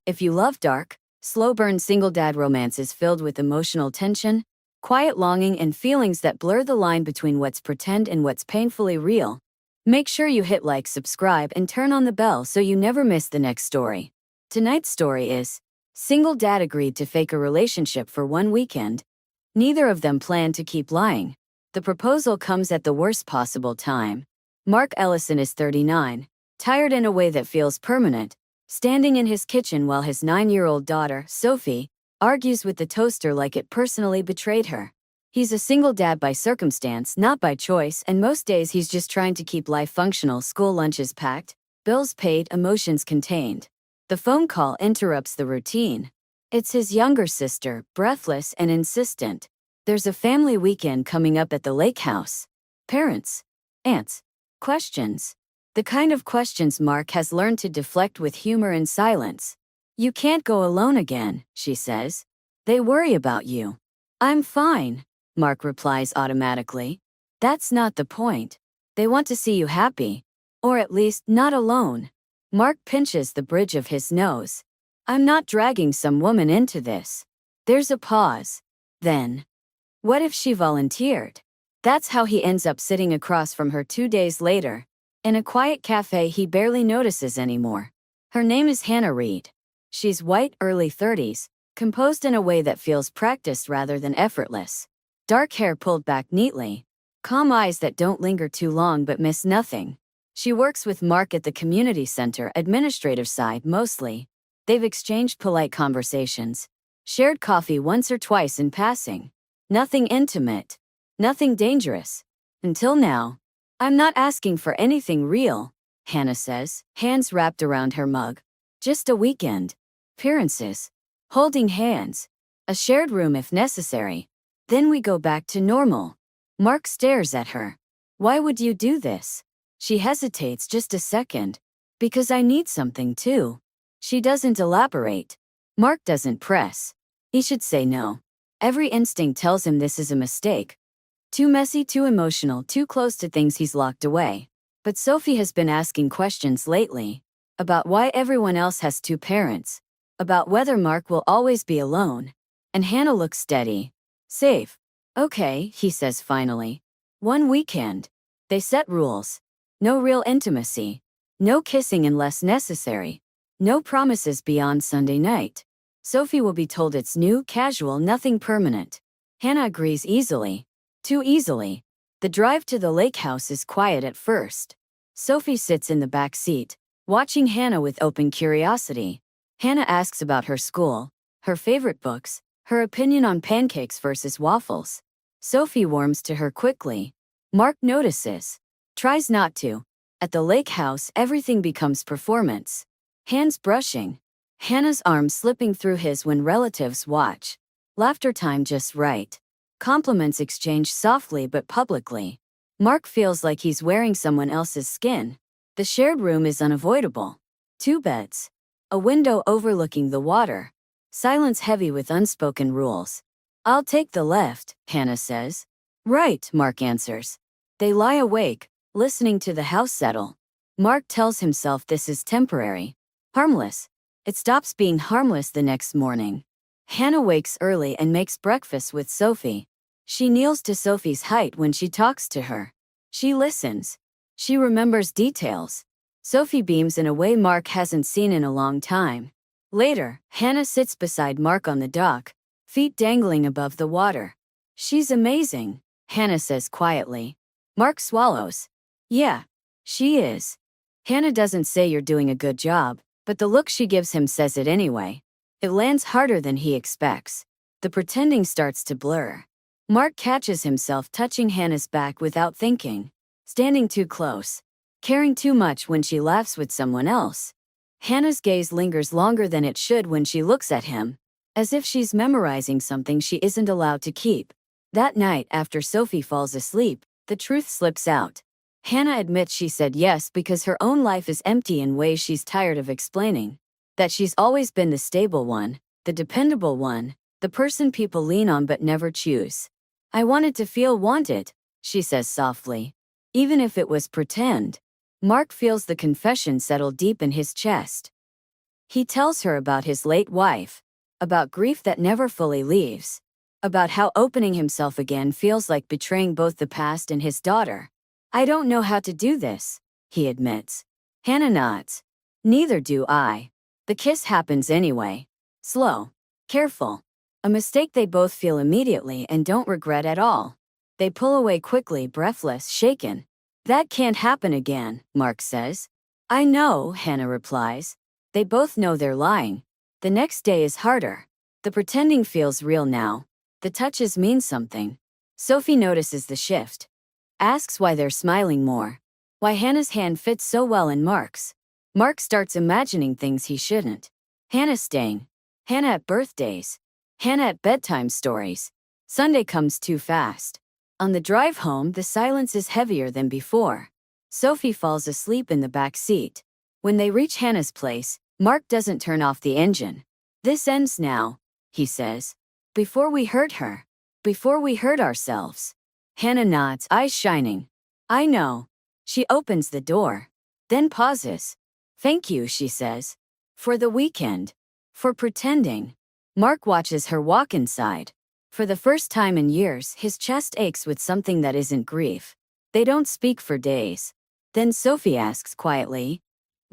If you love dark, slow-burn single dad romances filled with emotional tension, quiet longing, and feelings that blur the line between what's pretend and what's painfully real, make sure you hit like, subscribe, and turn on the bell so you never miss the next story. Tonight's story is Single Dad Agreed to Fake a Relationship for One Weekend. Neither of them planned to keep lying. The proposal comes at the worst possible time. Mark Ellison is 39, tired in a way that feels permanent, standing in his kitchen while his 9-year-old daughter, Sophie, argues with the toaster like it personally betrayed her. He's a single dad by circumstance, not by choice, and most days he's just trying to keep life functional: school lunches packed, bills paid, emotions contained. The phone call interrupts the routine. It's his younger sister, breathless and insistent. There's a family weekend coming up at the lake house. Parents, aunts, questions. The kind of questions Mark has learned to deflect with humor and silence. "You can't go alone again," she says. "They worry about you." "I'm fine," Mark replies automatically. "That's not the point. They want to see you happy. Or at least, not alone." Mark pinches the bridge of his nose. "I'm not dragging some woman into this." There's a pause. Then, what if she volunteered? That's how he ends up sitting across from her 2 days later, in a quiet cafe he barely notices anymore. Her name is Hannah Reed. She's white, early 30s, composed in a way that feels practiced rather than effortless. Dark hair pulled back neatly, calm eyes that don't linger too long but miss nothing. She works with Mark at the community center, administrative side mostly. They've exchanged polite conversations, shared coffee once or twice in passing. Nothing intimate, nothing dangerous. Until now. "I'm not asking for anything real," Hannah says, hands wrapped around her mug. "Just a weekend. Appearances. Holding hands. A shared room if necessary. Then we go back to normal." Mark stares at her. "Why would you do this?" She hesitates just a second. "Because I need something too." She doesn't elaborate. Mark doesn't press. He should say no. Every instinct tells him this is a mistake. Too messy, too emotional, too close to things he's locked away. But Sophie has been asking questions lately. About why everyone else has 2 parents. About whether Mark will always be alone. And Hannah looks steady. "Safe. Okay," he says finally. "One weekend." They set rules. No real intimacy. No kissing unless necessary. No promises beyond Sunday night. Sophie will be told it's new, casual, nothing permanent. Hannah agrees easily. Too easily. The drive to the lake house is quiet at first. Sophie sits in the back seat, watching Hannah with open curiosity. Hannah asks about her school, her favorite books, her opinion on pancakes versus waffles. Sophie warms to her quickly. Mark notices. Tries not to. At the lake house, everything becomes performance. Hands brushing. Hannah's arm slipping through his when relatives watch. Laughter time just right. Compliments exchanged softly but publicly. Mark feels like he's wearing someone else's skin. The shared room is unavoidable. 2 beds. A window overlooking the water. Silence heavy with unspoken rules. "I'll take the left," Hannah says. "Right," Mark answers. They lie awake, listening to the house settle. Mark tells himself this is temporary. Harmless. It stops being harmless the next morning. Hannah wakes early and makes breakfast with Sophie. She kneels to Sophie's height when she talks to her. She listens. She remembers details. Sophie beams in a way Mark hasn't seen in a long time. Later, Hannah sits beside Mark on the dock, feet dangling above the water. "She's amazing," Hannah says quietly. Mark swallows. "Yeah, she is." Hannah doesn't say "you're doing a good job," but the look she gives him says it anyway. It lands harder than he expects. The pretending starts to blur. Mark catches himself touching Hannah's back without thinking, standing too close, caring too much when she laughs with someone else. Hannah's gaze lingers longer than it should when she looks at him, as if she's memorizing something she isn't allowed to keep. That night, after Sophie falls asleep, the truth slips out. Hannah admits she said yes because her own life is empty in ways she's tired of explaining. That she's always been the stable one, the dependable one, the person people lean on but never choose. "I wanted to feel wanted," she says softly. Even if it was pretend. Mark feels the confession settle deep in his chest. He tells her about his late wife, about grief that never fully leaves, about how opening himself again feels like betraying both the past and his daughter. I don't know how to do this, he admits. Hannah nods. Neither do I. The kiss happens anyway. Slow. Careful. A mistake they both feel immediately and don't regret at all. They pull away quickly, breathless, shaken. That can't happen again, Mark says. I know, Hannah replies. They both know they're lying. The next day is harder. The pretending feels real now. The touches mean something. Sophie notices the shift. Asks why they're smiling more. Why Hannah's hand fits so well in Mark's. Mark starts imagining things he shouldn't. Hannah staying. Hannah at birthdays. Hannah at bedtime stories. Sunday comes too fast. On the drive home, the silence is heavier than before. Sophie falls asleep in the back seat. When they reach Hannah's place, Mark doesn't turn off the engine. This ends now, he says. Before we hurt her. Before we hurt ourselves. Hannah nods, eyes shining. I know. She opens the door. Then pauses. Thank you, she says. For the weekend. For pretending. Mark watches her walk inside. For the first time in years, his chest aches with something that isn't grief. They don't speak for days. Then Sophie asks quietly,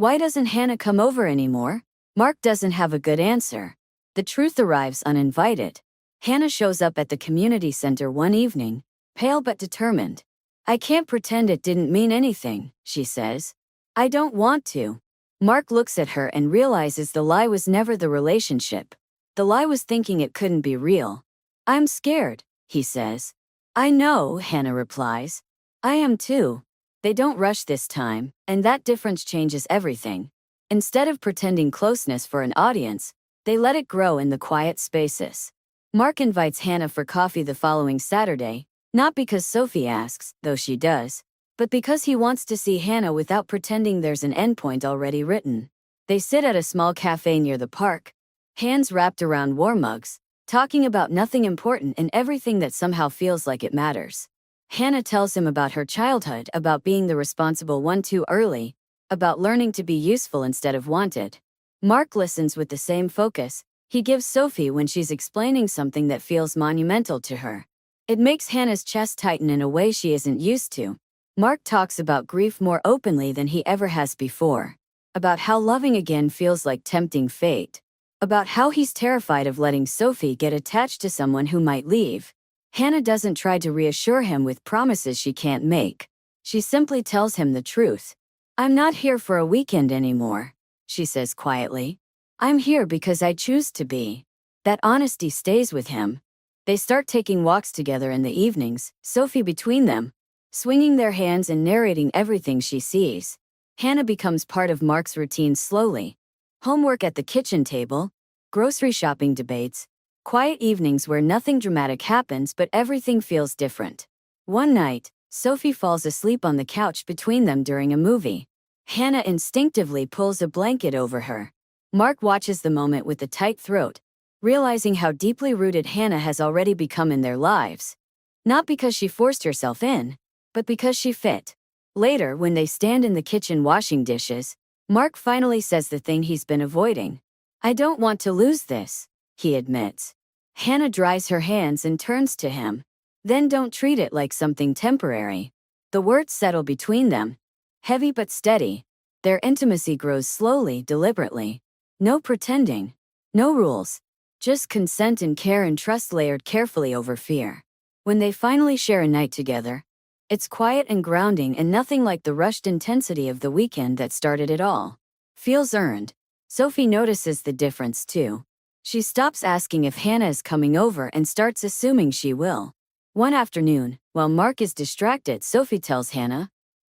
why doesn't Hannah come over anymore? Mark doesn't have a good answer. The truth arrives uninvited. Hannah shows up at the community center one evening, pale but determined. I can't pretend it didn't mean anything, she says. I don't want to. Mark looks at her and realizes the lie was never the relationship. The lie was thinking it couldn't be real. I'm scared, he says. I know, Hannah replies. I am too. They don't rush this time, and that difference changes everything. Instead of pretending closeness for an audience, they let it grow in the quiet spaces. Mark invites Hannah for coffee the following Saturday, not because Sophie asks, though she does, but because he wants to see Hannah without pretending there's an endpoint already written. They sit at a small cafe near the park, hands wrapped around war mugs, talking about nothing important and everything that somehow feels like it matters. Hannah tells him about her childhood, about being the responsible one too early, about learning to be useful instead of wanted. Mark listens with the same focus he gives Sophie when she's explaining something that feels monumental to her. It makes Hannah's chest tighten in a way she isn't used to. Mark talks about grief more openly than he ever has before. About how loving again feels like tempting fate. About how he's terrified of letting Sophie get attached to someone who might leave. Hannah doesn't try to reassure him with promises she can't make. She simply tells him the truth. I'm not here for a weekend anymore, she says quietly. I'm here because I choose to be. That honesty stays with him. They start taking walks together in the evenings, Sophie between them, swinging their hands and narrating everything she sees. Hannah becomes part of Mark's routine slowly. Homework at the kitchen table, grocery shopping debates, quiet evenings where nothing dramatic happens but everything feels different. One night, Sophie falls asleep on the couch between them during a movie. Hannah instinctively pulls a blanket over her. Mark watches the moment with a tight throat, realizing how deeply rooted Hannah has already become in their lives. Not because she forced herself in, but because she fit. Later, when they stand in the kitchen washing dishes, Mark finally says the thing he's been avoiding. I don't want to lose this, he admits. Hannah dries her hands and turns to him. Then don't treat it like something temporary. The words settle between them, heavy but steady. Their intimacy grows slowly, deliberately. No pretending. No rules. Just consent and care and trust layered carefully over fear. When they finally share a night together, it's quiet and grounding and nothing like the rushed intensity of the weekend that started it all. Feels earned. Sophie notices the difference too. She stops asking if Hannah is coming over and starts assuming she will. One afternoon, while Mark is distracted, Sophie tells Hannah,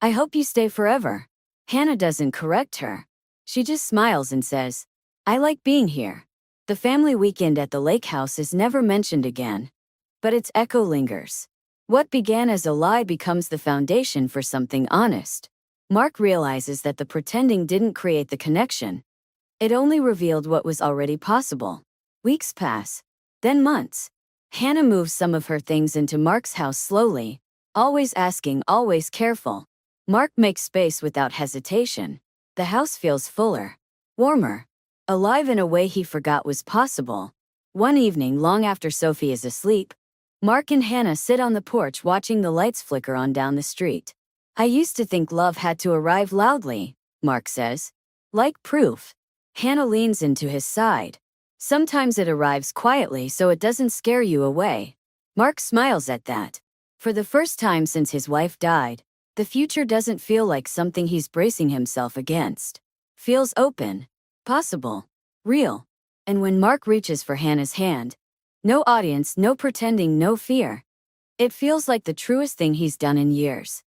I hope you stay forever. Hannah doesn't correct her. She just smiles and says, I like being here. The family weekend at the lake house is never mentioned again. But its echo lingers. What began as a lie becomes the foundation for something honest. Mark realizes that the pretending didn't create the connection. It only revealed what was already possible. Weeks pass. Then months. Hannah moves some of her things into Mark's house slowly, always asking, always careful. Mark makes space without hesitation. The house feels fuller, warmer. alive in a way he forgot was possible. One evening, long after Sophie is asleep, Mark and Hannah sit on the porch watching the lights flicker on down the street. I used to think love had to arrive loudly, Mark says. Like proof. Hannah leans into his side. Sometimes it arrives quietly so it doesn't scare you away. Mark smiles at that. For the first time since his wife died, the future doesn't feel like something he's bracing himself against. Feels open, possible, real. And when Mark reaches for Hannah's hand, no audience, no pretending, no fear. It feels like the truest thing he's done in years.